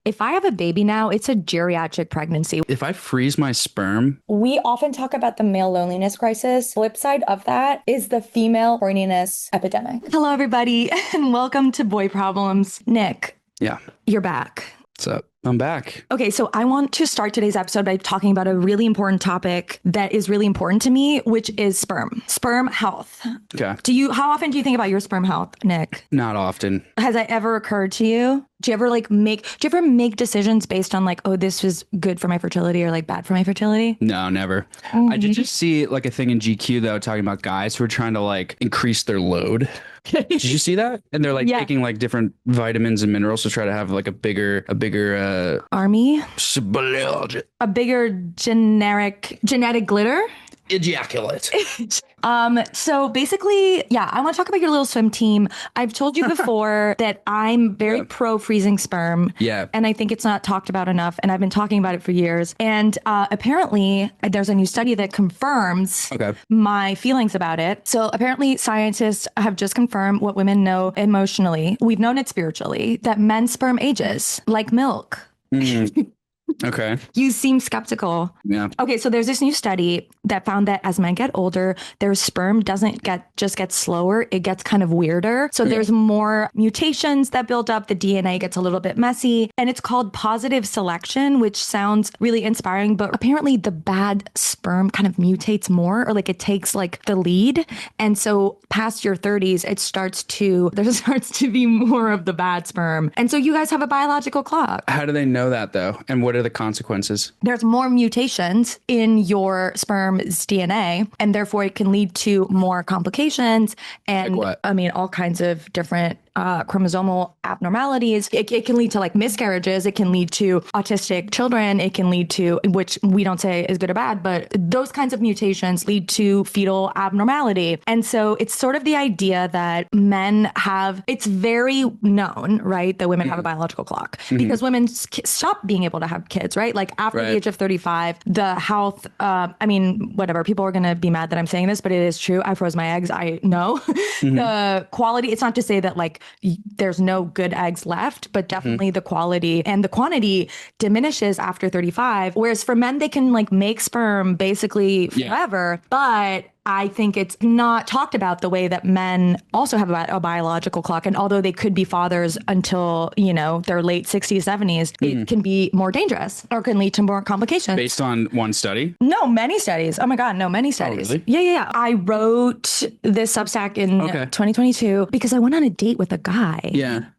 If I have a baby now, it's a geriatric pregnancy. If I freeze my sperm, We often talk about the male loneliness crisis. Flip side of that is the female horniness epidemic. Hello, everybody, and welcome to Boy Problems. Nick, yeah. you're back. What's up? I'm back. Okay, so I want to start today's episode by talking about a really important topic that is really important to me, which is sperm health. Okay. How often do you think about your sperm health, Nick? Not often. Has that ever occurred to you? Do you ever make decisions based on like, oh, this was good for my fertility or like bad for my fertility? No, never. I did just see like a thing in GQ though, talking about guys who are trying to like increase their load. Did you see that? And they're like taking like different vitamins and minerals to try to have like a bigger army, a bigger genetic glitter. Ejaculate. So basically, I want to talk about your little swim team. I've told you before that I'm very pro freezing sperm. Yeah. And I think it's not talked about enough. And I've been talking about it for years. And apparently there's a new study that confirms my feelings about it. So apparently scientists have just confirmed what women know emotionally. We've known it spiritually, that men's sperm ages like milk. Okay. You seem skeptical. Yeah. Okay, so there's this new study that found that as men get older, their sperm doesn't get slower. It gets kind of weirder. So there's more mutations that build up. The DNA gets a little bit messy. And it's called positive selection, which sounds really inspiring. But apparently the bad sperm kind of mutates more, or like it takes like the lead. And so past your 30s, there starts to be more of the bad sperm. And so you guys have a biological clock. How do they know that though? And what are the consequences? There's more mutations in your sperm's DNA, and therefore it can lead to more complications and like what? I mean, all kinds of different chromosomal abnormalities. It can lead to like miscarriages. It can lead to autistic children. It can lead to, which we don't say is good or bad, but those kinds of mutations lead to fetal abnormality. And so it's sort of the idea that it's very known, right, that women have a biological clock because women stop being able to have kids, right? Like after the age of 35, the health, whatever, people are going to be mad that I'm saying this, but it is true. I froze my eggs. I know the quality. It's not to say that like there's no good eggs left, but definitely the quality and the quantity diminishes after 35. Whereas for men, they can like make sperm basically forever, but I think it's not talked about the way that men also have a biological clock. And although they could be fathers until, their late 60s, 70s, it can be more dangerous or can lead to more complications. Based on one study? No, many studies. Oh my God, no, many studies. Oh, really? Yeah. I wrote this Substack in 2022 because I went on a date with a guy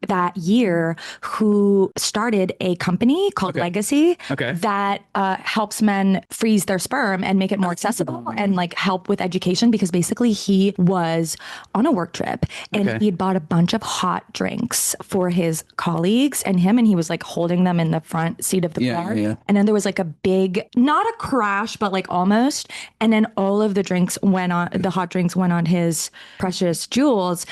that year who started a company called Legacy that helps men freeze their sperm and make it more accessible and like help with education, because basically he was on a work trip and he had bought a bunch of hot drinks for his colleagues and him, and he was like holding them in the front seat of the car. And then there was like a big, not a crash, but like almost. And then all of the hot drinks went on his precious jewels,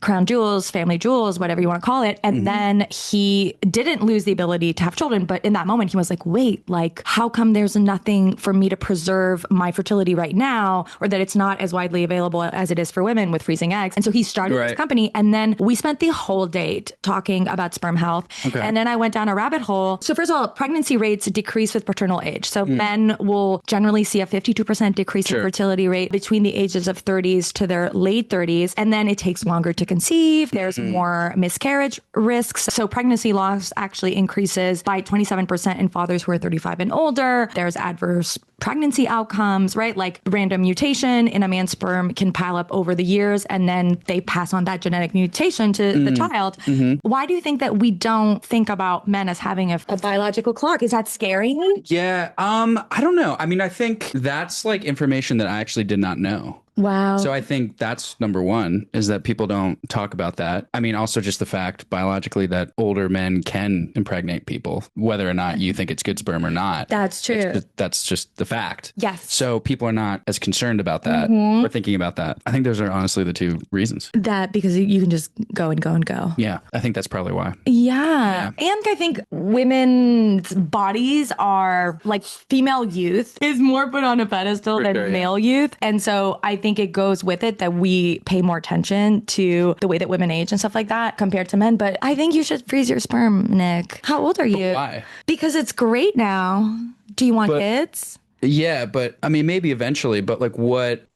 crown jewels, family jewels, whatever you want to call it. And then he didn't lose the ability to have children. But in that moment, he was like, wait, like, how come there's nothing for me to preserve my fertility right now, or that it's not as widely available as it is for women with freezing eggs? And so he started this company, and then we spent the whole date talking about sperm health. And then I went down a rabbit hole. So first of all, pregnancy rates decrease with paternal age. So men will generally see a 52% decrease in fertility rate between the ages of 30s to their late 30s. And then it takes longer to conceive. There's more miscarriage risks. So pregnancy loss actually increases by 27% in fathers who are 35 and older. There's adverse pregnancy outcomes, right? Like random mutation in a man's sperm can pile up over the years, and then they pass on that genetic mutation to the child. Why do you think that we don't think about men as having a biological clock? Is that scary? Yeah. I don't know. I mean, I think that's like information that I actually did not know. Wow. So I think that's number one, is that people don't talk about that. I mean, also just the fact biologically that older men can impregnate people, whether or not you think it's good sperm or not. That's true. That's just the fact. Yes. So people are not as concerned about that or thinking about that. I think those are honestly the two reasons. That because you can just go and go and go. Yeah. I think that's probably why. Yeah. And I think women's bodies are like female youth is more put on a pedestal than male youth. And so I think think it goes with it that we pay more attention to the way that women age and stuff like that compared to men. But I think you should freeze your sperm, Nick. How old are you? Why? Because it's great now. Do you want kids? Yeah, but I mean, maybe eventually, but like what?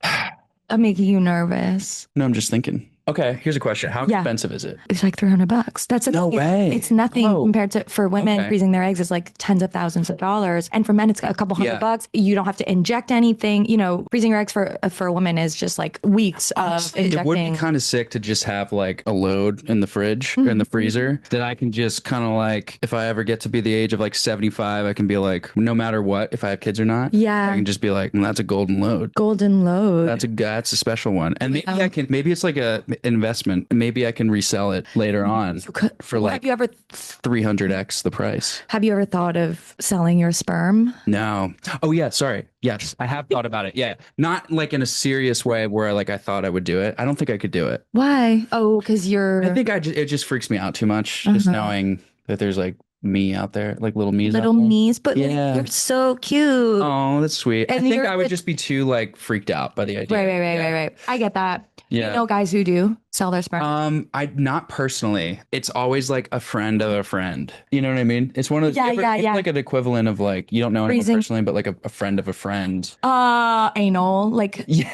I'm making you nervous. No, I'm just thinking. Okay, here's a question. How expensive is it? It's like $300. That's no way. It's nothing compared to, for women, freezing their eggs is like tens of thousands of dollars. And for men, it's a couple $100. You don't have to inject anything. You know, freezing your eggs for a woman is just like weeks of injecting. It would be kind of sick to just have like a load in the fridge or in the freezer that I can just kind of like, if I ever get to be the age of like 75, I can be like, no matter what, if I have kids or not, I can just be like, that's a golden load. Golden load. That's a special one. And maybe it's like a investment. Maybe I can resell it later on for like have you ever 300x the price. Have you ever thought of selling your sperm? No. Oh yeah, sorry. Yes, I have thought about it. Yeah, not like in a serious way where like I thought I would do it. I don't think I could do it. Why? Oh, because I think it just freaks me out too much, just knowing that there's like me out there, like little me's but you're so cute. Oh, that's sweet. I think I would just be too like freaked out by the idea. Right. I get that. Yeah. You know guys who do sell their sperm? I not personally. It's always like a friend of a friend. You know what I mean? It's one of those it's like an equivalent of like you don't know anyone personally, but like a friend of a friend. Anal. Like you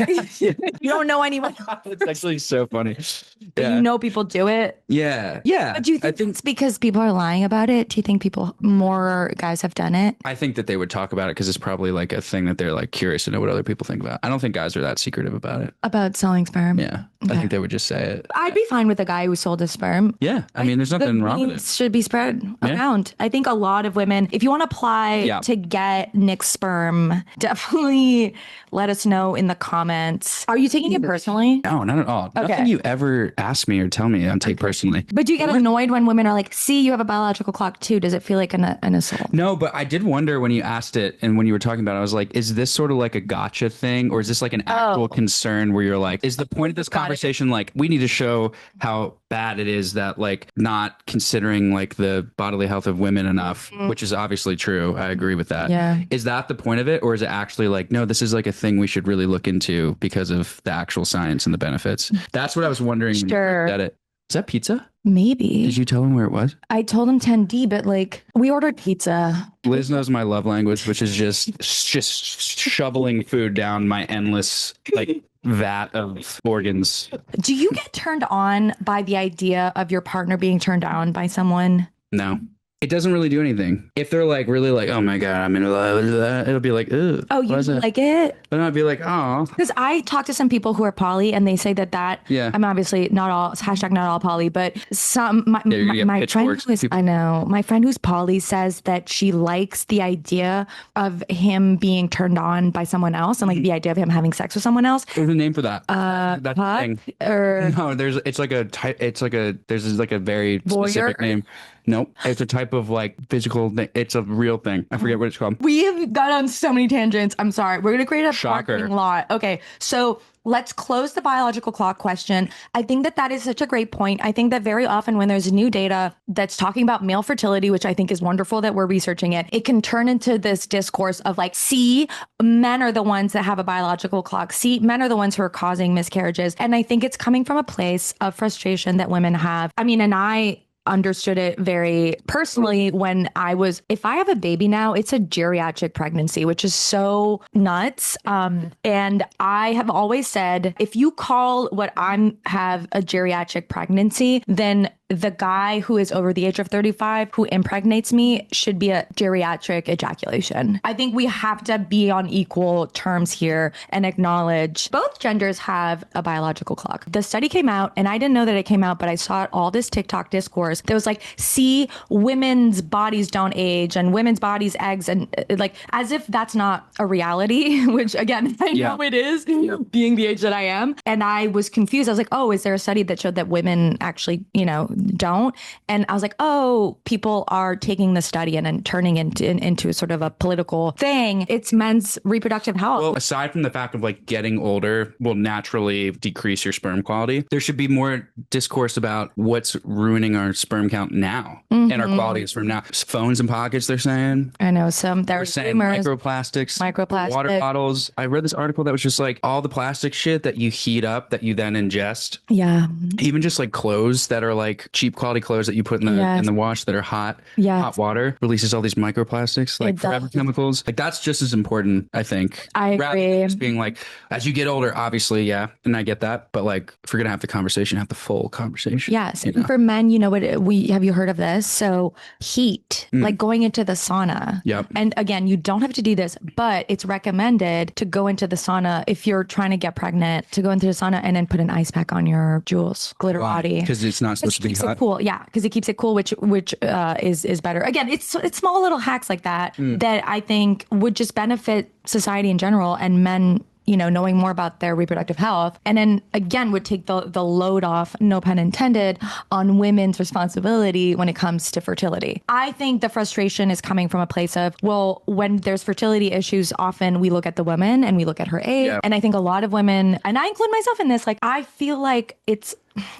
don't know anyone. It's actually so funny. But you know people do it. Yeah. But do you think it's because people are lying about it? Do you think more guys have done it? I think that they would talk about it because it's probably like a thing that they're like curious to know what other people think about. I don't think guys are that secretive about it. About selling sperm? Yeah. Okay. I think they would just say it. I'd be fine with a guy who sold his sperm. Yeah. I mean, there's nothing wrong with it. Should be spread around. I think a lot of women, if you want to apply to get Nick's sperm, definitely let us know in the comments. Are you taking it personally? No, not at all. Okay. Nothing you ever ask me or tell me I take personally. But do you get annoyed when women are like, see, you have a biological clock too? Does it feel like an assault? No, but I did wonder when you asked it and when you were talking about it, I was like, is this sort of like a gotcha thing? Or is this like an actual concern where you're like, is the point of this conversation like, we need to show how bad it is that like not considering like the bodily health of women enough, which is obviously true. I agree with that. Yeah. Is that the point of it? Or is it actually like, no, this is like a thing we should really look into because of the actual science and the benefits? That's what I was wondering. Sure. When you at it. Is that pizza? Maybe. Did you tell him where it was? I told him 10D, but like we ordered pizza. Liz knows my love language, which is just shoveling food down my endless like vat of organs. Do you get turned on by the idea of your partner being turned on by someone? No. It doesn't really do anything. If they're like really like, oh my God, I'm in love with that, it'll be like, ugh. Oh, you like it? But I'd be like, oh. Because I talk to some people who are poly and they say that I'm obviously not all, hashtag not all poly, but some, my friend who is, I know, my friend who's poly says that she likes the idea of him being turned on by someone else and like the idea of him having sex with someone else. There's a name for that. That's the thing. No, there's like a very specific name. Nope. It's a type of like physical thing. It's a real thing. I forget what it's called. We have gone on so many tangents. I'm sorry. We're going to create a parking lot. Okay. So let's close the biological clock question. I think that is such a great point. I think that very often when there's new data that's talking about male fertility, which I think is wonderful that we're researching it, it can turn into this discourse of like, see, men are the ones that have a biological clock. See, men are the ones who are causing miscarriages. And I think it's coming from a place of frustration that women have. I mean, and I understood it very personally when if I have a baby now, it's a geriatric pregnancy, which is so nuts. And I have always said, if you call what have a geriatric pregnancy, then the guy who is over the age of 35 who impregnates me should be a geriatric ejaculation. I think we have to be on equal terms here and acknowledge both genders have a biological clock. The study came out, and I didn't know that it came out, but I saw all this TikTok discourse. There was like, see, women's bodies don't age and women's bodies eggs, and like as if that's not a reality, which again, I know it is, being the age that I am. And I was confused. I was like, oh, is there a study that showed that women actually, don't. And I was like, oh, people are taking the study and then turning into sort of a political thing. It's men's reproductive health. Well, aside from the fact of like getting older will naturally decrease your sperm quality, there should be more discourse about what's ruining our sperm count now and our quality of sperm now. Phones and pockets, they're saying. I know there's rumors. Microplastics, water bottles. I read this article that was just like all the plastic shit that you heat up that you then ingest. Yeah. Even just like clothes that are like cheap quality clothes that you put in the wash that are hot. Yeah. Hot water releases all these microplastics, like forever chemicals. Like that's just as important, I think. I agree. Rather than just being like, as you get older, obviously, yeah, and I get that, but like if we're gonna have the conversation, have the full conversation. Yes. You know? For men, you know what have you heard of this? So heat, like going into the sauna. Yep. And again, you don't have to do this, but it's recommended to go into the sauna if you're trying to get pregnant, to go into the sauna and then put an ice pack on your jewels, glitter body. Because it's not supposed to be hot. Cool. Yeah, because it keeps it cool, which is better. Again, it's small little hacks like that that I think would just benefit society in general and men, you know, knowing more about their reproductive health. And then again, would take the load off, no pun intended, on women's responsibility when it comes to fertility. I think the frustration is coming from a place of, well, when there's fertility issues, often we look at the woman and we look at her age. Yeah. And I think a lot of women, and I include myself in this, like, I feel like it's,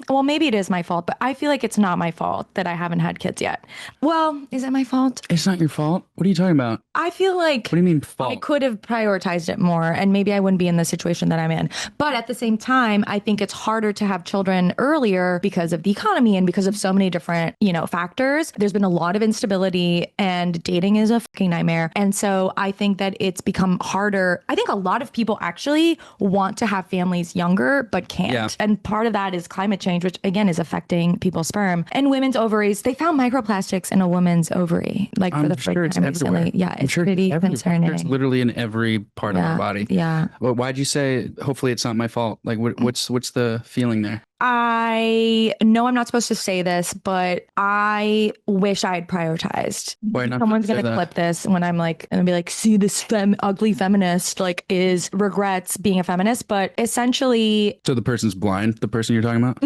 well, maybe it is my fault, but I feel like it's not my fault that I haven't had kids yet. Well, is it my fault? It's not your fault. What are you talking about? I feel like, what do you mean fault? I could have prioritized it more and maybe I wouldn't be in the situation that I'm in. But at the same time, I think it's harder to have children earlier because of the economy and because of so many different, you know, factors. There's been a lot of instability and dating is a fucking nightmare. And so I think that it's become harder. I think a lot of people actually want to have families younger, but can't. Yeah. And part of that is climate change, which again is affecting people's sperm and women's ovaries. They found microplastics in a woman's ovary, like for the first time recently. Yeah, it's pretty concerning. It's literally in every part of our body. Yeah. Well, why'd you say, hopefully it's not my fault? Like, what's the feeling there? I know I'm not supposed to say this, but I wish I had prioritized. Why not? Someone's going to clip this when I'm like, and be like, see this ugly feminist, like regrets being a feminist, but essentially. So the person's blind, the person you're talking about?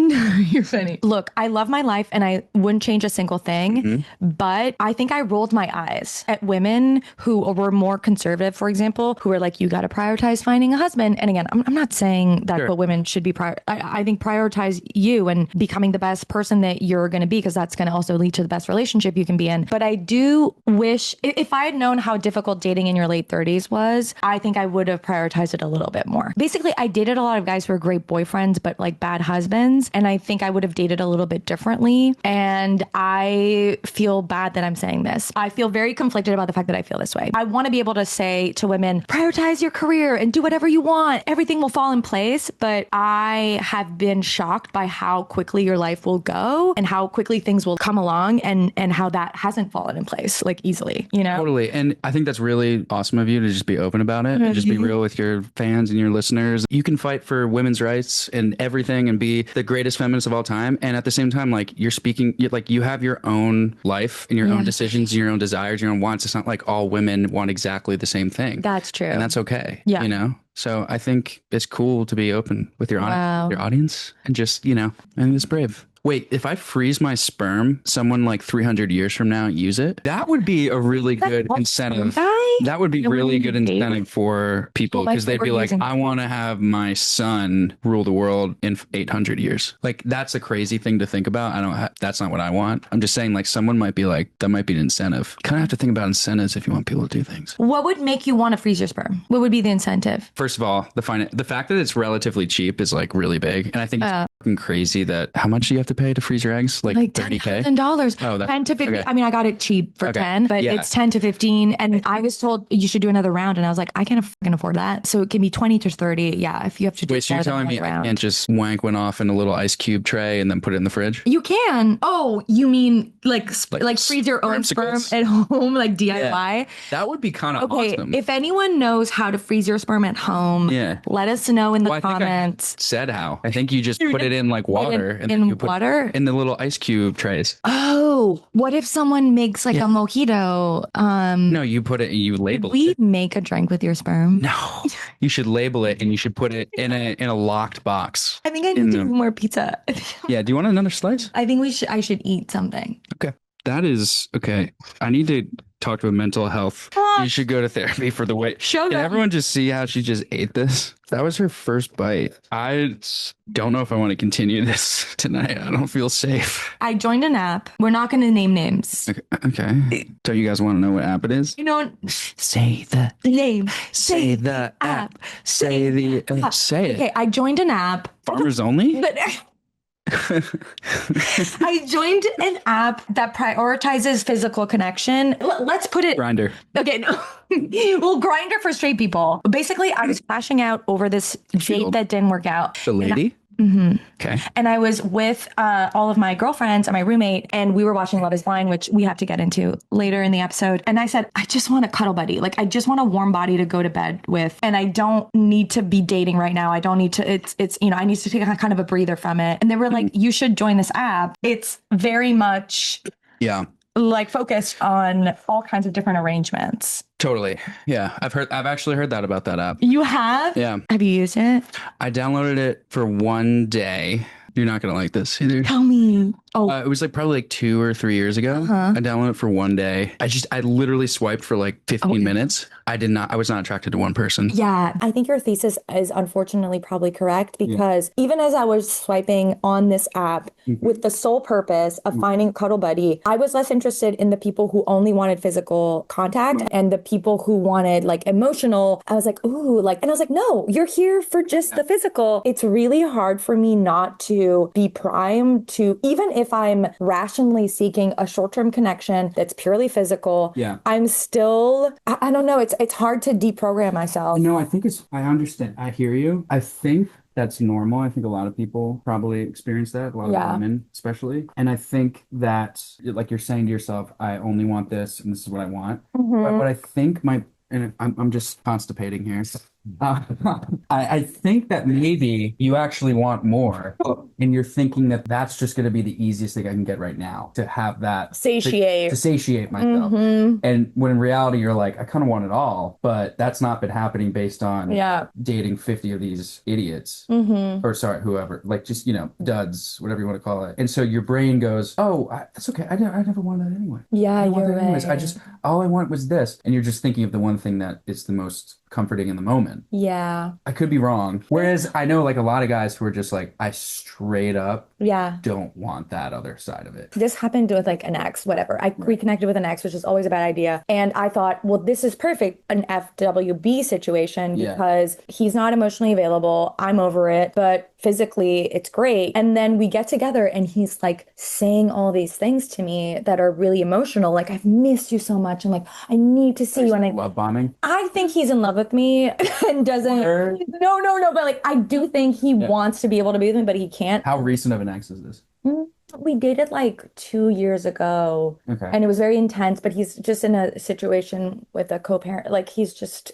You're funny. Look, I love my life and I wouldn't change a single thing, but I think I rolled my eyes at women who were more conservative, for example, who were like, you got to prioritize finding a husband. And again, I'm not saying that what women should be I think prioritize you and becoming the best person that you're going to be, because that's going to also lead to the best relationship you can be in. But I do wish, if I had known how difficult dating in your late 30s was, I think I would have prioritized it a little bit more. Basically, I dated a lot of guys who were great boyfriends, but like bad husbands. And I think I would have dated a little bit differently. And I feel bad that I'm saying this. I feel very conflicted about the fact that I feel this way. I want to be able to say to women, prioritize your career and do whatever you want. Everything will fall in place. But I have been shocked by how quickly your life will go and how quickly things will come along and how that hasn't fallen in place like easily, you know? Totally. And I think that's really awesome of you to just be open about it and just be real with your fans and your listeners. You can fight for women's rights and everything and be the greatest feminist of all time. And at the same time, like you're speaking, like you have your own life and your own decisions, your own desires, your own wants. It's not like all women want exactly the same thing. That's true. And that's okay. Yeah. You know? So I think it's cool to be open with your audience and just, you know, I think it's brave. Wait, if I freeze my sperm, someone like 300 years from now use it? That would be a really good incentive. That would be really good incentive for people because they'd be like, I want to have my son rule the world in 800 years. Like that's a crazy thing to think about. That's not what I want. I'm just saying like someone might be like, that might be an incentive. Kind of have to think about incentives if you want people to do things. What would make you want to freeze your sperm? What would be the incentive? First of all, the fact that it's relatively cheap is like really big. And I think it's fucking crazy that how much do you have to pay to freeze your eggs? Like $30,000? $10,000. Oh, 10 to 15. Okay. I mean, I got it cheap for 10, but it's 10 to 15. And I was told you should do another round. And I was like, I can't fucking afford that. So it can be 20 to 30. Yeah. If you have to do. Wait, so you're telling me I can't just wank one off in a little ice cube tray and then put it in the fridge? You can. Oh, you mean like freeze your own sperm at home, like DIY? Yeah. That would be kind of awesome. If anyone knows how to freeze your sperm at home, let us know in the comments. I said how. I think you just put it in like water. In water? In the little ice cube trays. Oh, Oh, what if someone makes like a mojito? No, you label it. We make a drink with your sperm. No, you should label it and you should put it in a locked box. I think I need to eat more pizza. Yeah. Do you want another slice? I think I should eat something. Okay. That is okay. I need to talk to a mental health. You should go to therapy for the weight. Can everyone just see how she just ate this? That was her first bite. I don't know if I want to continue this tonight. I don't feel safe. I joined an app. We're not going to name names. Okay. Don't you guys want to know what app it is? You know, say the name. Say the app. Say the say it. Okay, I joined an app. Farmers only? But I joined an app that prioritizes physical connection. Let's put it Grindr. Okay, no. Well, Grindr for straight people. Basically, I was flashing out over this date that didn't work out. The lady? Okay. And I was with all of my girlfriends and my roommate, and we were watching Love is Blind, which we have to get into later in the episode. And I said, I just want a cuddle buddy. Like, I just want a warm body to go to bed with. And I don't need to be dating right now. I don't need to, it's I need to take a kind of a breather from it. And they were like, you should join this app. It's very much like focused on all kinds of different arrangements. Totally. Yeah. I've actually heard that about that app. You have? Yeah. Have you used it? I downloaded it for one day. You're not going to like this either. Tell me. Oh, it was probably 2 or 3 years ago. I downloaded it for one day. I literally swiped for 15 minutes. I was not attracted to one person. Yeah. I think your thesis is unfortunately probably correct because even as I was swiping on this app with the sole purpose of finding a cuddle buddy, I was less interested in the people who only wanted physical contact and the people who wanted emotional. I was like, ooh, and I was like, no, you're here for just the physical. It's really hard for me not to be primed to, even if I'm rationally seeking a short-term connection that's purely physical, I'm still, I don't know, it's hard to deprogram myself. No, I understand. I hear you. I think that's normal. I think a lot of people probably experience that, a lot of women especially. And I think that, like you're saying to yourself, I only want this and this is what I want. But what I think and I'm just constipating here. I think that maybe you actually want more and you're thinking that that's just going to be the easiest thing I can get right now to have that to satiate myself. And when in reality you're like, I kind of want it all, but that's not been happening based on dating 50 of these idiots or sorry, whoever, just, duds, whatever you want to call it. And so your brain goes, oh, that's okay. I never wanted that anyway. Yeah, you're right. All I want was this. And you're just thinking of the one thing that is the most comforting in the moment. Yeah. I could be wrong. Whereas I know a lot of guys who are just I straight up don't want that other side of it. This happened with an ex, whatever. I reconnected with an ex, which is always a bad idea. And I thought, well, this is perfect, an FWB situation because he's not emotionally available. I'm over it, but physically it's great. And then we get together and he's saying all these things to me that are really emotional. I've missed you so much. And I need to see you. And love bombing. I think he's in love with me and doesn't. No. But I do think he wants to be able to be with me, but he can't. How recent of an ex is this? We dated 2 years ago. Okay. And it was very intense, but he's just in a situation with a co-parent. He's just.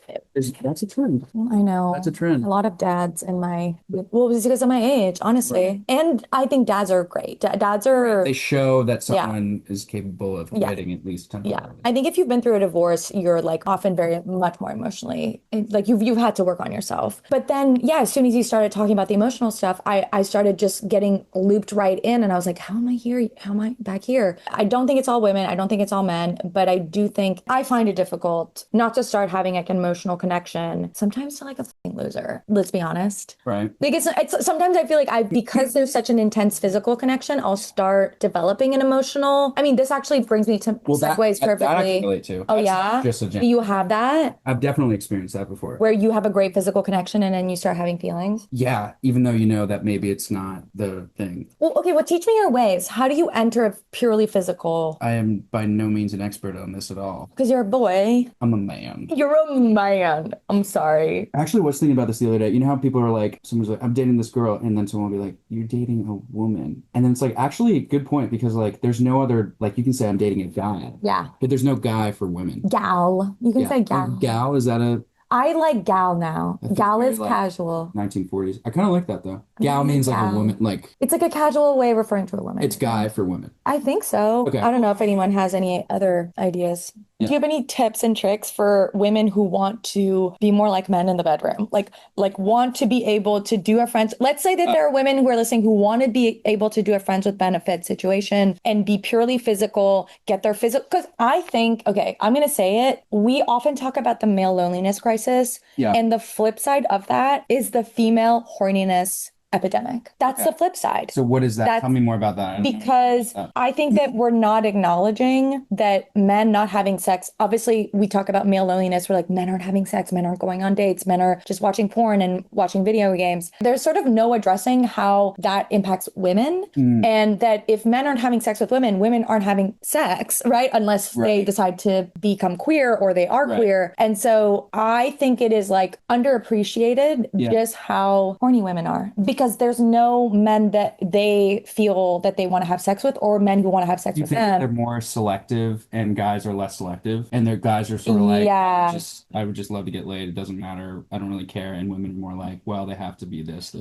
That's a trend. I know. That's a trend. A lot of dads in it's because of my age, honestly. Right. And I think dads are great. Dads are. They show that someone is capable of quitting at least temporarily. Yeah. I think if you've been through a divorce, you're often very much more emotionally, you've had to work on yourself. But then, as soon as you started talking about the emotional stuff, I started just getting looped right in and I was like, how am I here? How am I back here? I don't think it's all women. I don't think it's all men, but I do think I find it difficult not to start having an emotional connection. Sometimes to a fucking loser. Let's be honest. Right. It's sometimes I feel because there's such an intense physical connection, I'll start developing an emotional. I mean, this actually brings me to segues perfectly. That I can relate to. Oh, yeah? Do you have that? I've definitely experienced that before. Where you have a great physical connection and then you start having feelings? Yeah, even though you know that maybe it's not the thing. Well, okay, teach me your ways. How do you enter a purely physical? I am by no means an expert on this at all. Because you're a boy. I'm a man. You're a man. I'm sorry. I actually was thinking about this the other day. You know how people are someone's I'm dating this girl, and then someone will be you're dating a woman. And then it's actually a good point because there's no other, you can say I'm dating a guy. Yeah. But there's no guy for women. Gal. You can say gal. Gal, is that a... I like gal now. Gal is like casual. 1940s. I kind of like that though. Gal means like a woman, like it's like a casual way of referring to a woman. It's guy for women. I think so. Okay. I don't know if anyone has any other ideas. Yeah. Do you have any tips and tricks for women who want to be more like men in the bedroom? Like want to be able to do a friends. Let's say that there are women who are listening who want to be able to do a friends with benefits situation and be purely physical, get their physical. Because I think, okay, I'm going to say it. We often talk about the male loneliness crisis. Yeah. And the flip side of that is the female horniness epidemic. That's the flip side. So what is that? Tell me more about that. Because I think that we're not acknowledging that men not having sex, obviously we talk about male loneliness. We're like, men aren't having sex, men aren't going on dates, men are just watching porn and watching video games. There's sort of no addressing how that impacts women. And that if men aren't having sex with women, women aren't having sex, right? Unless they decide to become queer or they are queer. And so I think it is like underappreciated just how horny women are. Because there's no men that they feel that they want to have sex with or men who want to have sex with them. They're more selective and guys are less selective and their guys are sort of like, I would just love to get laid. It doesn't matter. I don't really care. And women are more like, well, they have to be this.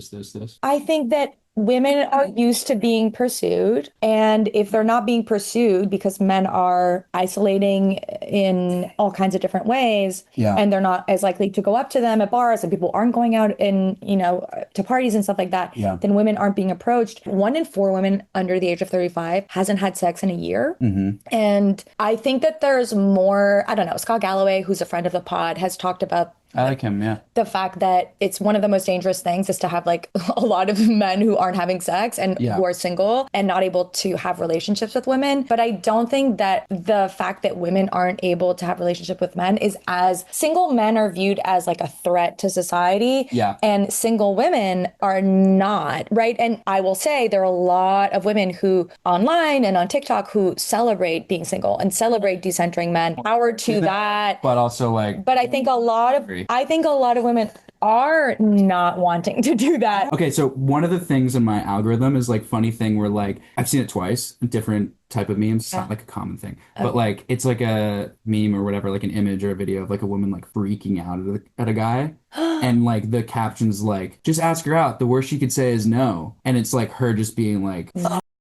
I think that women are used to being pursued. And if they're not being pursued because men are isolating in all kinds of different ways, and they're not as likely to go up to them at bars and people aren't going out and, to parties and stuff like that, then women aren't being approached. 1 in 4 women under the age of 35 hasn't had sex in a year. And I think that there's more, I don't know, Scott Galloway, who's a friend of the pod, has talked about I like him, yeah. the fact that it's one of the most dangerous things is to have like a lot of men who aren't having sex and who are single and not able to have relationships with women. But I don't think that the fact that women aren't able to have relationship with men is as single men are viewed as like a threat to society. And single women are not, right? And I will say there are a lot of women who online and on TikTok who celebrate being single and celebrate decentering men. Power to that. But also like, but I think a lot of women are not wanting to do that. Okay, so one of the things in my algorithm is like funny thing where like I've seen it twice, different type of memes. It's not like a common thing, but like it's like a meme or whatever, like an image or a video of like a woman like freaking out at a guy, and like the caption's like, "Just ask her out. The worst she could say is no," and it's like her just being like.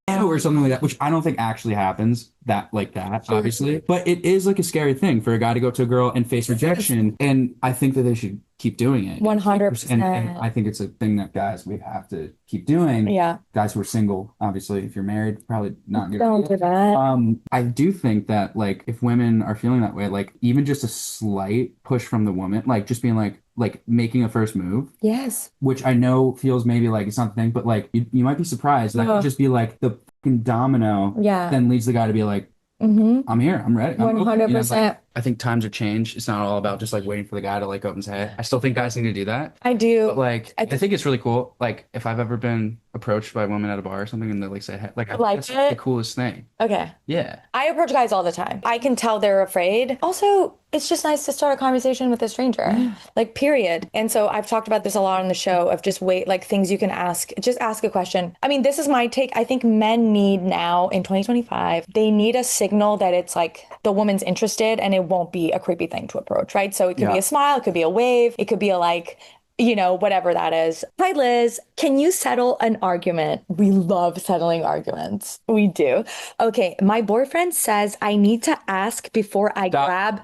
Or something like that, which I don't think actually happens obviously. But it is like a scary thing for a guy to go up to a girl and face rejection. And I think that they should keep doing it. 100%. And I think it's a thing that guys, we have to keep doing. Yeah. Guys who are single, obviously, if you're married, probably not good. Don't do that. I do think that like if women are feeling that way, like even just a slight push from the woman, like just being like making a first move. Yes. Which I know feels maybe like it's not the thing, but like you might be surprised. That could just be like the fucking domino. Then leads the guy to be like, I'm here. I'm ready. 100%. I think times are changed. It's not all about just like waiting for the guy to like go up and say, I still think guys need to do that. I do. But like, I think it's really cool. Like if I've ever been approached by a woman at a bar or something and they like say, hey, like, that's the coolest thing. Okay. Yeah. I approach guys all the time. I can tell they're afraid. Also, it's just nice to start a conversation with a stranger, like period. And so I've talked about this a lot on the show of just like things you can ask, just ask a question. I mean, this is my take. I think men need now in 2025, they need a signal that it's like the woman's interested and it won't be a creepy thing to approach, right? So it could be a smile, it could be a wave, it could be a like, whatever that is. Hi, Liz. Can you settle an argument? We love settling arguments. We do. Okay. My boyfriend says I need to ask before I grab.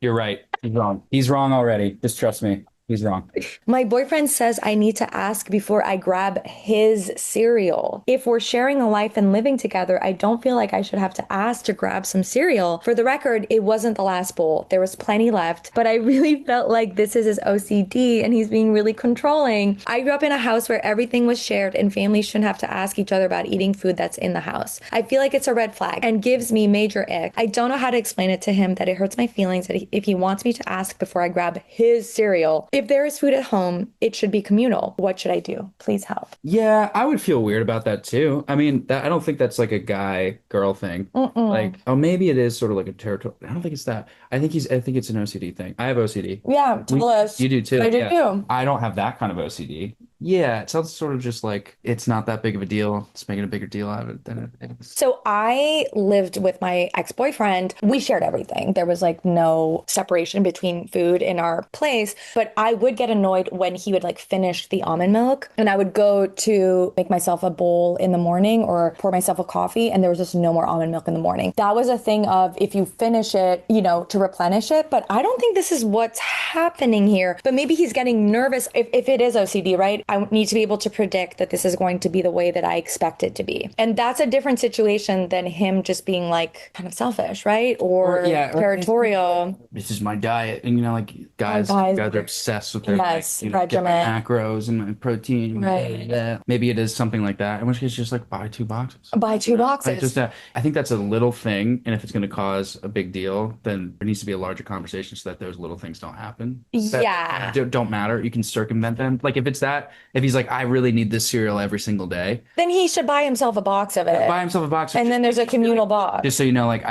You're right. He's wrong. He's wrong already. Just trust me. He's wrong. My boyfriend says I need to ask before I grab his cereal. If we're sharing a life and living together, I don't feel like I should have to ask to grab some cereal. For the record, it wasn't the last bowl. There was plenty left, but I really felt like this is his OCD and he's being really controlling. I grew up in a house where everything was shared and families shouldn't have to ask each other about eating food that's in the house. I feel like it's a red flag and gives me major ick. I don't know how to explain it to him that it hurts my feelings that if he wants me to ask before I grab his cereal. If there is food at home, it should be communal. What should I do? Please help. Yeah, I would feel weird about that too. I mean, I don't think that's like a guy-girl thing. Like, maybe it is sort of like a territorial. I don't think it's that. I think it's an OCD thing. I have OCD. Yeah, tell us. You do too. I do too. I don't have that kind of OCD. Yeah, it sounds sort of just like it's not that big of a deal. It's making a bigger deal out of it than it is. So I lived with my ex-boyfriend. We shared everything. There was like no separation between food in our place, but I would get annoyed when he would like finish the almond milk and I would go to make myself a bowl in the morning or pour myself a coffee and there was just no more almond milk in the morning. That was a thing of if you finish it, you know, to replenish it, but I don't think this is what's happening here. But maybe he's getting nervous. If it is OCD, right? I need to be able to predict that this is going to be the way that I expect it to be. And that's a different situation than him just being like kind of selfish, right? Or territorial. This is my diet. And you know, like guys are obsessed with their regimen, macros and protein. Right. Maybe it is something like that. In which case just like buy 2 boxes. Buy 2 boxes. I think that's a little thing. And if it's going to cause a big deal, then there needs to be a larger conversation so that those little things don't happen. Yeah. That don't matter. You can circumvent them. Like if he's like, I really need this cereal every single day, then he should buy himself a box of it. Buy himself a box. And then there's a communal box. Just so you know, like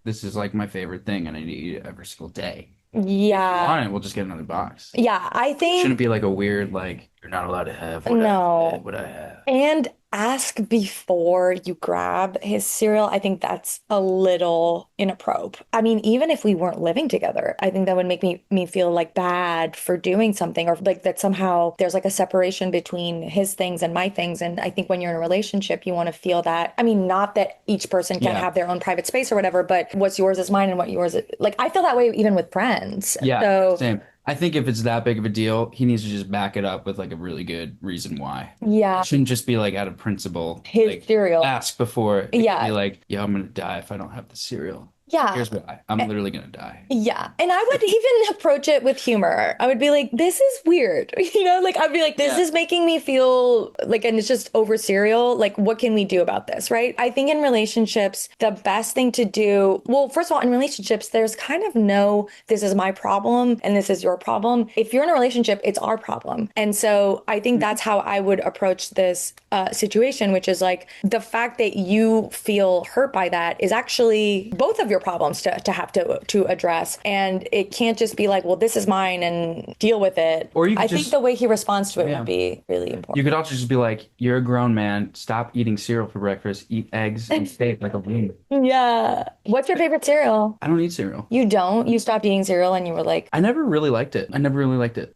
this is like my favorite thing and I need to eat it every single day. Yeah. If you want it, we'll just get another box. Yeah, I think it shouldn't be like a weird, like, you're not allowed to have what I have. And ask before you grab his cereal. I think that's a little inappropriate. I mean, even if we weren't living together, I think that would make me feel like bad for doing something or like that somehow there's like a separation between his things and my things. And I think when you're in a relationship, you want to feel that. I mean, not that each person can have their own private space or whatever, but what's yours is mine and what yours is. Like, I feel that way even with friends. Yeah, so, same. I think if it's that big of a deal, he needs to just back it up with like a really good reason why. Yeah. It shouldn't just be like out of principle. His cereal. Ask before. It can be like, yo, I'm going to die if I don't have the cereal. Yeah. Here's why. I'm literally going to die. Yeah. And I would even approach it with humor. I would be like, this is weird. You know, like I'd be like, this is making me feel like, and it's just over cereal. Like, what can we do about this? Right. I think in relationships, the best thing to do, well, first of all, in relationships, there's kind of no, this is my problem and this is your problem. If you're in a relationship, it's our problem. And so I think that's how I would approach this situation, which is like the fact that you feel hurt by that is actually both of your problems to have to address. And it can't just be like, well, this is mine and deal with it. Or I think the way he responds to it would be really important. You could also just be like, you're a grown man. Stop eating cereal for breakfast. Eat eggs and steak like a woman. Yeah. What's your favorite cereal? I don't eat cereal. You don't? You stopped eating cereal and you were like... I never really liked it.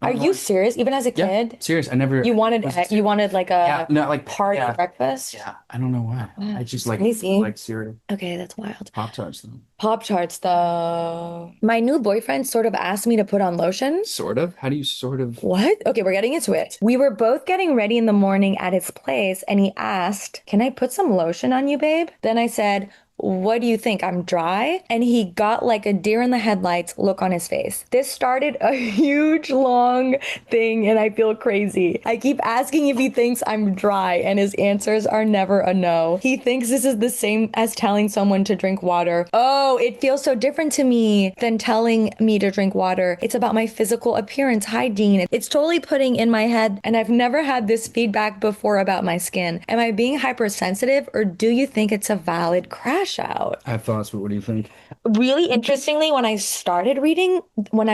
Are you serious? Even as a kid? Yeah, serious. I never... You wanted like a party breakfast? Yeah. I don't know why. Wow, I just crazy. like cereal. Okay, that's wild. Pop-Tarts though. Pop-Tarts though. My new boyfriend sort of asked me to put on lotion. Sort of? How do you sort of? What? Okay, we're getting into it. We were both getting ready in the morning at his place and he asked, can I put some lotion on you, babe? Then I said, what do you think? I'm dry? And he got like a deer in the headlights look on his face. This started a huge long thing and I feel crazy. I keep asking if he thinks I'm dry and his answers are never a no. He thinks this is the same as telling someone to drink water. Oh, it feels so different to me than telling me to drink water. It's about my physical appearance, hygiene. It's totally putting in my head, and I've never had this feedback before about my skin. Am I being hypersensitive or do you think it's a valid crash out? I have thoughts, but what do you think? Really interestingly, when I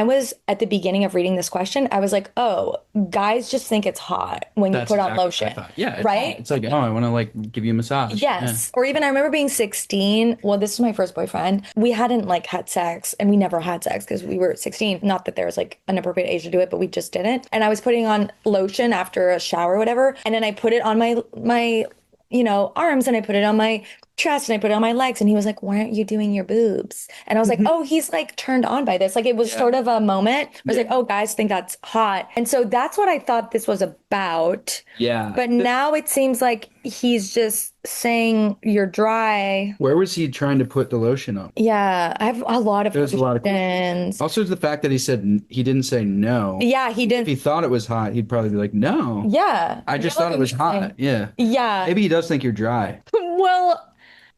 was at the beginning of reading this question, I was like, oh, guys just think it's hot when you put on lotion. Yeah. Right? It's like, oh, I want to like give you a massage. Yes. Yeah. Or even I remember being 16. Well, this was my first boyfriend. We hadn't like had sex and we never had sex because we were 16. Not that there was like an appropriate age to do it, but we just didn't. And I was putting on lotion after a shower or whatever. And then I put it on my arms and I put it on my chest and I put it on my legs. And he was like, why aren't you doing your boobs? And I was like, oh, he's like turned on by this. Like it was sort of a moment where I was like, oh, guys think that's hot. And so that's what I thought this was about. Yeah. But now it seems like he's just saying you're dry. Where was he trying to put the lotion on? Yeah, I have a lot of questions. Also the fact that he didn't say no. Yeah, he didn't. If he thought it was hot, he'd probably be like, no. Yeah. I just thought it was hot. Yeah. Yeah. Maybe he does think you're dry. Well,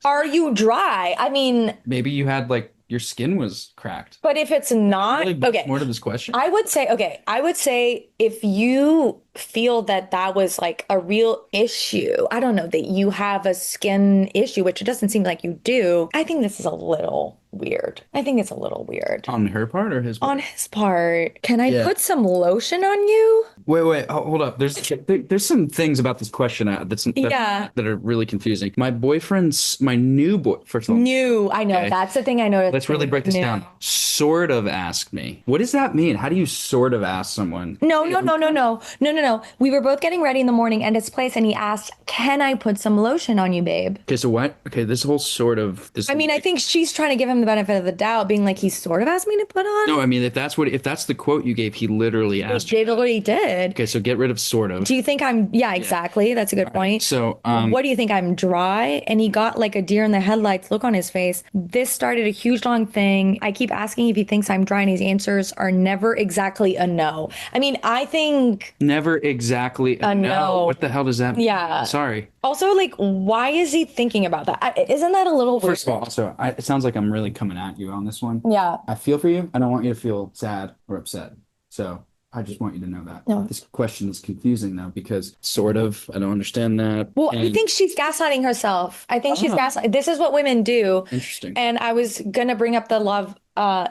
are you dry? I mean, maybe you had like your skin was cracked. But if it's not, really okay. More to this question. I would say if you feel that that was like a real issue. I don't know, that you have a skin issue, which it doesn't seem like you do. I think this is a little weird. I think it's a little weird. On her part or his part? On his part. Can I put some lotion on you? Wait, hold up. There's some things about this question that are really confusing. My new boy, first of all. I know. Okay. That's the thing I noticed. Let's really break this down. Sort of asked me. What does that mean? How do you sort of ask someone? No. We were both getting ready in the morning at his place and he asked, can I put some lotion on you, babe? Okay, so what? Okay, this whole sort of... I think she's trying to give him the benefit of the doubt, being like, he sort of asked me to put on? No, I mean, if that's the quote you gave, he literally asked. He literally did. Okay, so get rid of sort of. Do you think I'm... Yeah, exactly. Yeah. That's a good point. So, what do you think? I'm dry? And he got like a deer in the headlights look on his face. This started a huge long thing. I keep asking if he thinks I'm dry and his answers are never exactly a no. I mean, I think... Never exactly a no. What the hell does that mean? Yeah. Sorry. Also, like, why is he thinking about that? Isn't that a little weird? First of all, also, it sounds like I'm really coming at you on this one. Yeah. I feel for you. I don't want you to feel sad or upset. So I just want you to know that. No. This question is confusing, though, because sort of, I don't understand that. Well, I think she's gaslighting herself. I think she's gaslighting. This is what women do. Interesting. And I was going to bring up the Love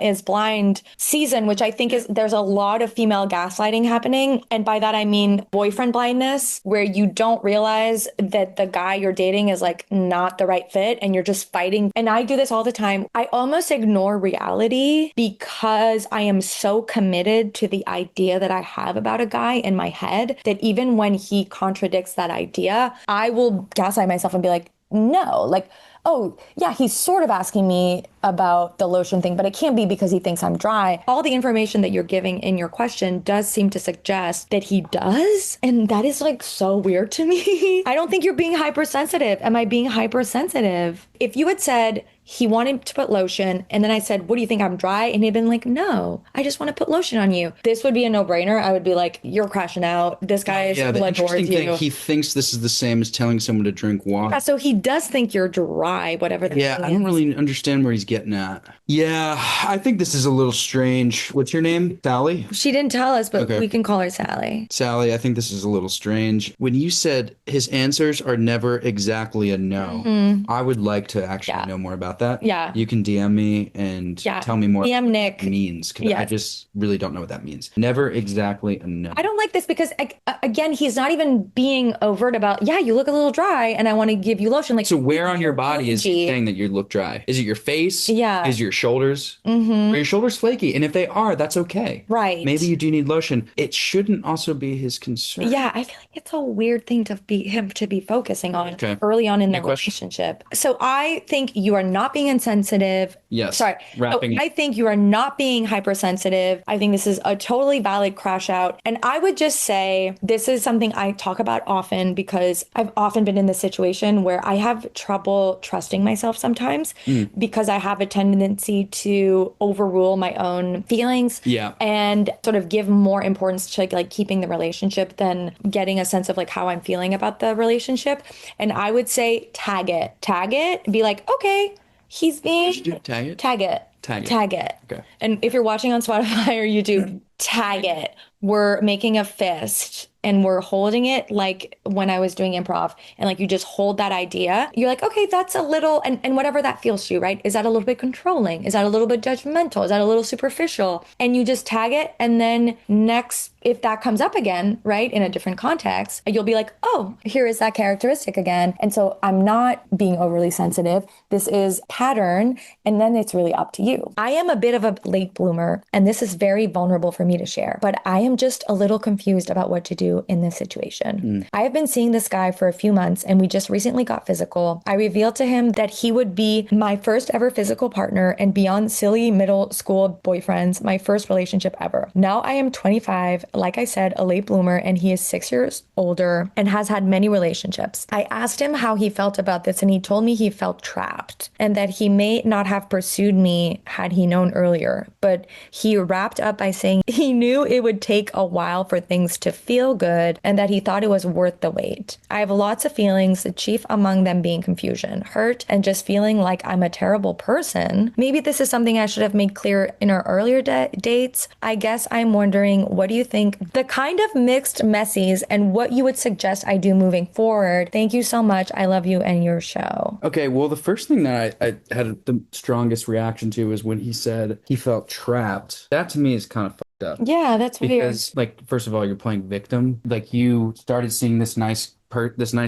is Blind season, which I think there's a lot of female gaslighting happening. And by that, I mean boyfriend blindness, where you don't realize that the guy you're dating is like not the right fit and you're just fighting. And I do this all the time. I almost ignore reality because I am so committed to the idea that I have about a guy in my head that even when he contradicts that idea, I will gaslight myself and be like, no, like, oh, yeah, he's sort of asking me about the lotion thing, but it can't be because he thinks I'm dry. All the information that you're giving in your question does seem to suggest that he does. And that is like so weird to me. I don't think you're being hypersensitive. Am I being hypersensitive? If you had said he wanted to put lotion and then I said, what do you think, I'm dry? And he'd been like, no, I just want to put lotion on you. This would be a no-brainer. I would be like, you're crashing out. This guy is the interesting thing, he thinks this is the same as telling someone to drink water. Yeah, so he does think you're dry, whatever that means. I don't really understand where he's getting at. Yeah, I think this is a little strange. What's your name? Sally? She didn't tell us, but we can call her Sally. Sally, I think this is a little strange. When you said his answers are never exactly a no, I would like to actually know more about that. Yeah. You can DM me and tell me more DM Nick. What it means, because I just really don't know what that means. Never exactly a no. I don't like this because, again, he's not even being overt about, you look a little dry and I want to give you lotion. Like, so where on your body is he saying that you look dry? Is it your face? Yeah. Is it your shoulders? Are your shoulders flaky? And if they are, that's okay. Right. Maybe you do need lotion. It shouldn't also be his concern. Yeah, I feel like it's a weird thing to be focusing on early on in the relationship. So I think you are not being insensitive. Yes. Sorry. I think you are not being hypersensitive. I think this is a totally valid crash out. And I would just say this is something I talk about often because I've often been in this situation where I have trouble trusting myself sometimes because I have a tendency to overrule my own feelings and sort of give more importance to like keeping the relationship than getting a sense of like how I'm feeling about the relationship. And I would say tag it, be like, okay, he's being... Tag it? Tag it. Okay. And if you're watching on Spotify or YouTube, tag it. We're making a fist and we're holding it like when I was doing improv and like you just hold that idea. You're like, okay, that's a little, and whatever that feels to you, right? Is that a little bit controlling? Is that a little bit judgmental? Is that a little superficial? And you just tag it. And then next, if that comes up again, right, in a different context, you'll be like, oh, here is that characteristic again. And so I'm not being overly sensitive. This is pattern. And then it's really up to you. I am a bit of a late bloomer, and this is very vulnerable for me to share, but I am just a little confused about what to do in this situation. I have been seeing this guy for a few months and we just recently got physical. I revealed to him that he would be my first ever physical partner and beyond silly middle school boyfriends, my first relationship ever. Now I am 25, like I said, a late bloomer, and he is 6 years older and has had many relationships. I asked him how he felt about this and he told me he felt trapped and that he may not have pursued me had he known earlier, but he wrapped up by saying he knew it would take a while for things to feel good and that he thought it was worth the wait. I have lots of feelings, the chief among them being confusion, hurt, and just feeling like I'm a terrible person. Maybe this is something I should have made clear in our earlier dates. I guess I'm wondering, what do you think? The kind of mixed messies and what you would suggest I do moving forward. Thank you so much. I love you and your show. Okay, well, the first thing that I had the strongest reaction to was when he said he felt trapped. That to me is kind of fucked up. Yeah, that's weird. Because, like, first of all, you're playing victim. Like, you started seeing this nice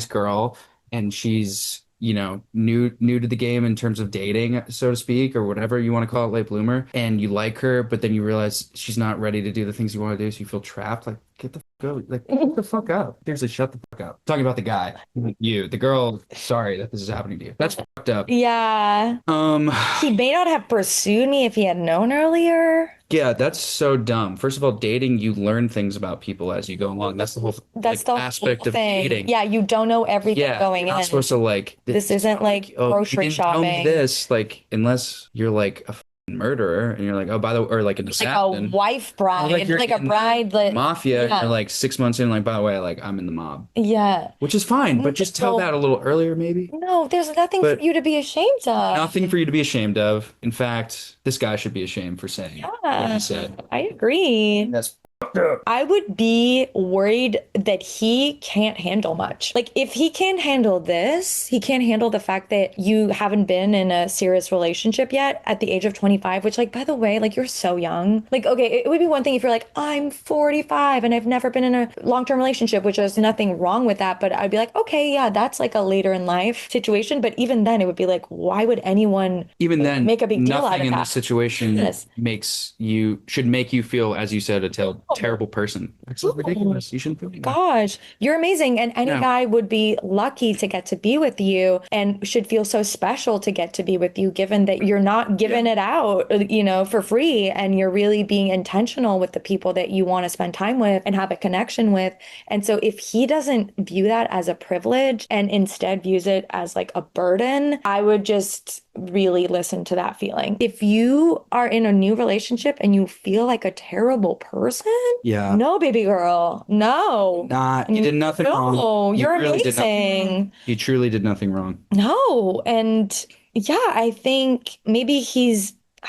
girl, and she's, you know, new to the game in terms of dating, so to speak, or whatever you want to call it, late bloomer, and you like her, but then you realize she's not ready to do the things you want to do, so you feel trapped. Like, get the fuck out. Like, get the fuck up. Seriously, shut the fuck up. Talking about the guy, you, the girl. Sorry that this is happening to you. That's fucked up. Yeah. He may not have pursued me if he had known earlier. Yeah, that's so dumb. First of all, dating, you learn things about people as you go along. That's the whole aspect of dating. Yeah, you don't know everything going in. You're not supposed to like. This isn't like grocery shopping. Tell me this, like, unless you're like a murderer and you're like, oh, by the way, or like an assassin, like a wife bride, like a bride, like mafia. Yeah. You're like 6 months in, like, by the way, like, I'm in the mob. Yeah, which is fine, but just tell that a little earlier, maybe. No, there's nothing for you to be ashamed of. Nothing for you to be ashamed of. In fact, this guy should be ashamed for saying what he said. I agree. That's I would be worried that he can't handle much. Like, if he can't handle this, he can't handle the fact that you haven't been in a serious relationship yet at the age of 25, which, like, by the way, like, you're so young. Like, okay, it would be one thing if you're like, I'm 45 and I've never been in a long-term relationship, which there's nothing wrong with that. But I'd be like, okay, yeah, that's like a later in life situation. But even then, it would be like, why would anyone make a big deal out of that? Nothing in this situation should make you feel, as you said, terrible person. It's ridiculous. You shouldn't feel like that. Gosh, you're amazing. And any guy would be lucky to get to be with you and should feel so special to get to be with you, given that you're not giving it out, you know, for free. And you're really being intentional with the people that you want to spend time with and have a connection with. And so if he doesn't view that as a privilege and instead views it as like a burden, I would just really listen to that feeling. If you are in a new relationship and you feel like a terrible person, no, baby girl, no. You did nothing wrong. No, you're amazing. You truly did nothing wrong. No. And yeah, I think maybe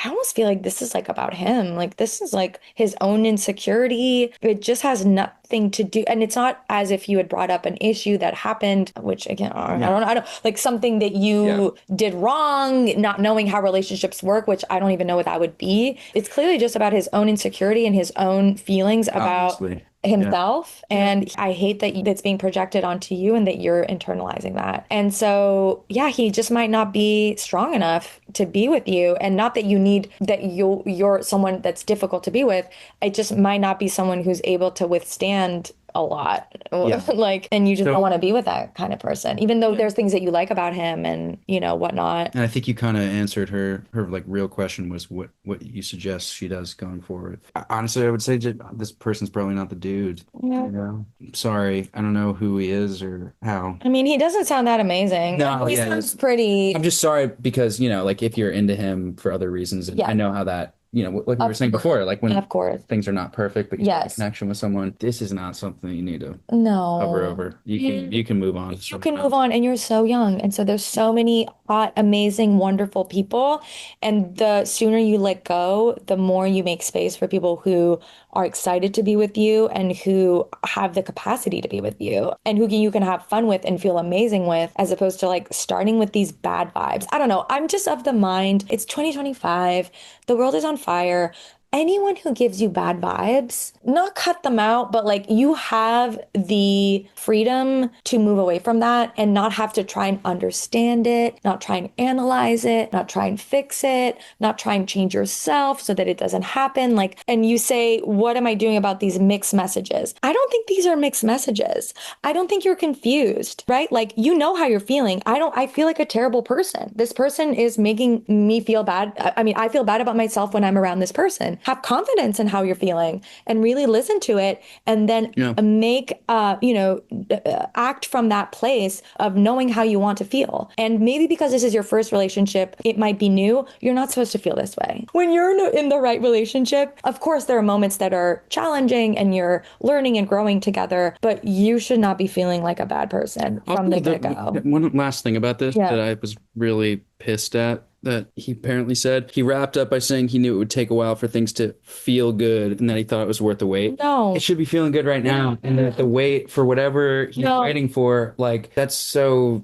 I almost feel like this is like about him. Like, this is like his own insecurity. It just has nothing to do. And it's not as if you had brought up an issue that happened, which again, I don't like something that you did wrong, not knowing how relationships work, which I don't even know what that would be. It's clearly just about his own insecurity and his own feelings about himself. And I hate that it's being projected onto you and that you're internalizing that. And so, yeah, he just might not be strong enough to be with you. And not that you're someone that's difficult to be with. It just might not be someone who's able to withstand a lot. Like, and you just don't want to be with that kind of person, even though there's things that you like about him and, you know, whatnot. And I think you kind of answered her like real question was what you suggest she does going forward. Honestly, I would say this person's probably not the dude. Yeah. You know? Sorry. I don't know who he is or how. I mean, he doesn't sound that amazing. No, he sounds pretty. I'm just sorry because, you know, like if you're into him for other reasons, and I know how that, you know, like we were saying before, like when things are not perfect, but you have a connection with someone, this is not something you need to cover over. You can move on. You can move on, and you're so young. And so there's so many hot, amazing, wonderful people. And the sooner you let go, the more you make space for people who are excited to be with you and who have the capacity to be with you and who you can have fun with and feel amazing with, as opposed to like starting with these bad vibes. I don't know. I'm just of the mind. It's 2025. The world is on fire. Anyone who gives you bad vibes, not cut them out, but like you have the freedom to move away from that and not have to try and understand it, not try and analyze it, not try and fix it, not try and change yourself so that it doesn't happen. Like, and you say, what am I doing about these mixed messages? I don't think these are mixed messages. I don't think you're confused, right? Like, you know how you're feeling. I feel like a terrible person. This person is making me feel bad. I mean, I feel bad about myself when I'm around this person. have confidence in how you're feeling and really listen to it, and then make, act from that place of knowing how you want to feel. And maybe because this is your first relationship, it might be new. You're not supposed to feel this way. When you're in the right relationship, of course, there are moments that are challenging and you're learning and growing together, but you should not be feeling like a bad person from the get-go. One last thing about this that I was really pissed at, that he apparently said, he wrapped up by saying he knew it would take a while for things to feel good and that he thought it was worth the wait. No. It should be feeling good right now. And that the wait for whatever he's waiting for, like, that's so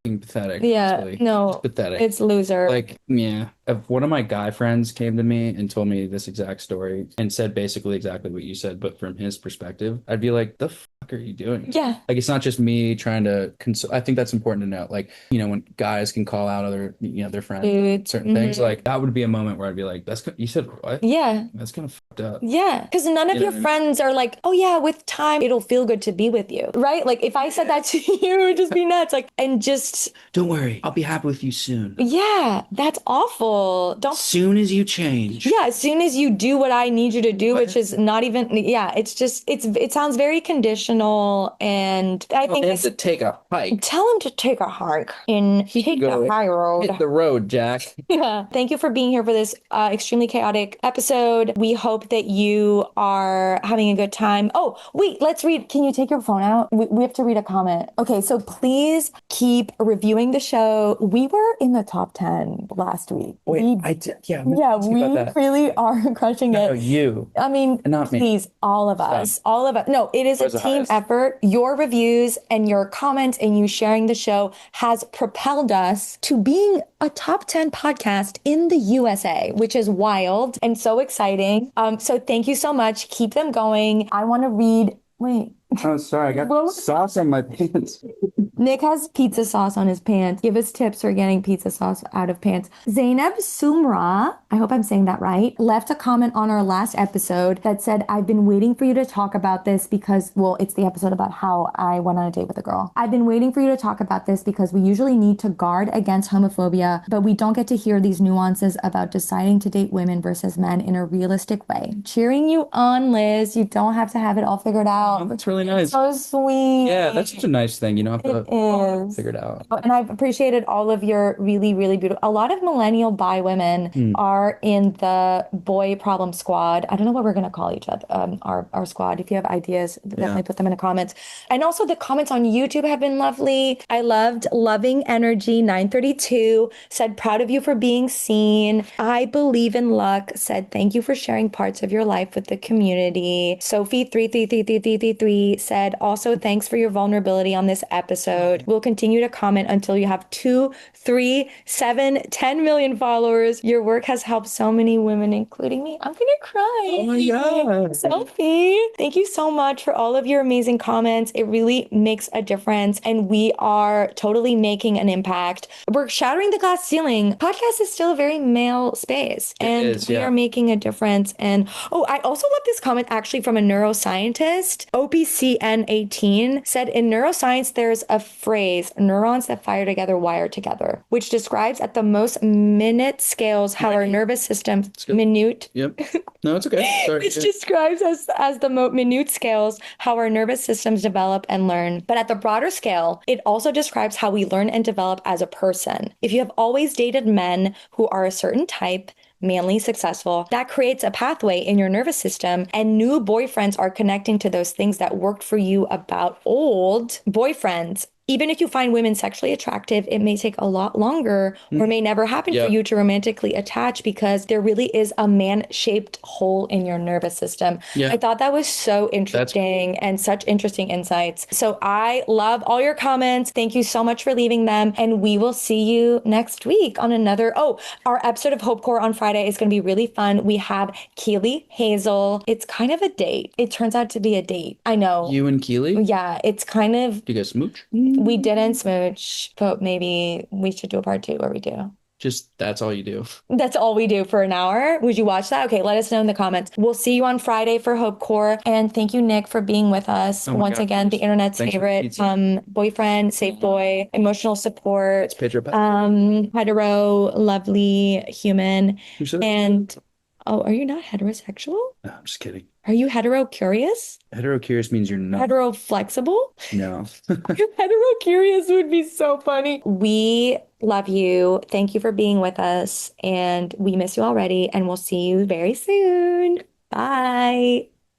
pathetic. Yeah, honestly. no, it's pathetic. It's loser. Like, if one of my guy friends came to me and told me this exact story and said basically exactly what you said, but from his perspective, I'd be like, the fuck are you doing? Yeah. Like, it's not just me trying to I think that's important to know. Like, when guys can call out other, their friends, certain things, like, that would be a moment where I'd be like, you said what? Yeah. That's kind of fucked up. Yeah. Because none of your friends are like, oh yeah, with time, it'll feel good to be with you. Right? Like, if I said that to you, it would just be nuts. Like, and just... Don't worry. I'll be happy with you soon. Yeah. That's awful. Soon as you change. Yeah. As soon as you do what I need you to do, which is not even... Yeah. It's just... It sounds very conditional, and I think... Tell him to take a hike. Tell him to take a hike and take the high road. Hit the road, Jack. Yeah. Thank you for being here for this extremely chaotic episode. We hope that you are having a good time. Oh, wait, let's read. Can you take your phone out? We have to read a comment. Okay, so please keep reviewing the show. We were in the top 10 last week. Wait, I did. Yeah, we really are crushing it. No, you. I mean, not me. Please, all of us. All of us. No, it is a team effort. Your reviews and your comments and you sharing the show has propelled us to being a top 10 podcast in the USA, which is wild and so exciting. So thank you so much. Keep them going. I want to read. Wait. Oh, sorry. I got sauce on my pants. Nick has pizza sauce on his pants. Give us tips for getting pizza sauce out of pants. Zainab Sumra, I hope I'm saying that right, left a comment on our last episode that said, I've been waiting for you to talk about this because, it's the episode about how I went on a date with a girl. I've been waiting for you to talk about this because we usually need to guard against homophobia, but we don't get to hear these nuances about deciding to date women versus men in a realistic way. Cheering you on, Liz. You don't have to have it all figured out. Oh, that's really nice. So sweet. Yeah, that's such a nice thing. You don't have to figure it out. And I've appreciated all of your really, really beautiful... A lot of millennial bi women are in the boy problem squad. I don't know what we're going to call each other, our squad. If you have ideas, definitely put them in the comments. And also the comments on YouTube have been lovely. I loved Loving Energy 932 said, proud of you for being seen. I Believe in Luck said, thank you for sharing parts of your life with the community. Sophie 3333333 said, also thanks for your vulnerability on this episode. We'll continue to comment until you have 2, 3, 7, 10 million followers. Your work has helped so many women, including me. I'm gonna cry. Oh my God. Sophie, thank you so much for all of your amazing comments. It really makes a difference, and we are totally making an impact. We're shattering the glass ceiling. Podcast is still a very male space, and we are making a difference. And I also love this comment actually from a neuroscientist. OPCN18 said, in neuroscience, there's a phrase, neurons that fire together wire together, which describes at the most minute scales how our nervous system, minute. Yep. No, it's okay. Sorry. Which describes as the minute scales how our nervous systems develop and learn. But at the broader scale, it also describes how we learn and develop as a person. If you have always dated men who are a certain type, manly, successful, that creates a pathway in your nervous system, and new boyfriends are connecting to those things that worked for you about old boyfriends. Even if you find women sexually attractive, it may take a lot longer or may never happen for you to romantically attach because there really is a man-shaped hole in your nervous system. Yeah. I thought that was so interesting and such interesting insights. So I love all your comments. Thank you so much for leaving them. And we will see you next week on another, our episode of Hope Core on Friday is going to be really fun. We have Keely Hazel. It's kind of a date. It turns out to be a date. I know. You and Keely? Yeah, it's kind of... Do you guys smooch? We didn't smooch, but maybe we should do a part 2 where we do. Just, that's all you do. That's all we do for an hour. Would you watch that? Okay, let us know in the comments. We'll see you on Friday for Hope Core. And thank you, Nick, for being with us. Once again, the internet's favorite boyfriend, safe boy, emotional support. It's Pedro. Hetero, lovely human. Who said that? And Oh, are you not heterosexual? No, I'm just kidding. Are you hetero curious? Hetero curious means you're not. Hetero flexible? No. Hetero curious would be so funny. We love you. Thank you for being with us. And we miss you already. And we'll see you very soon. Bye.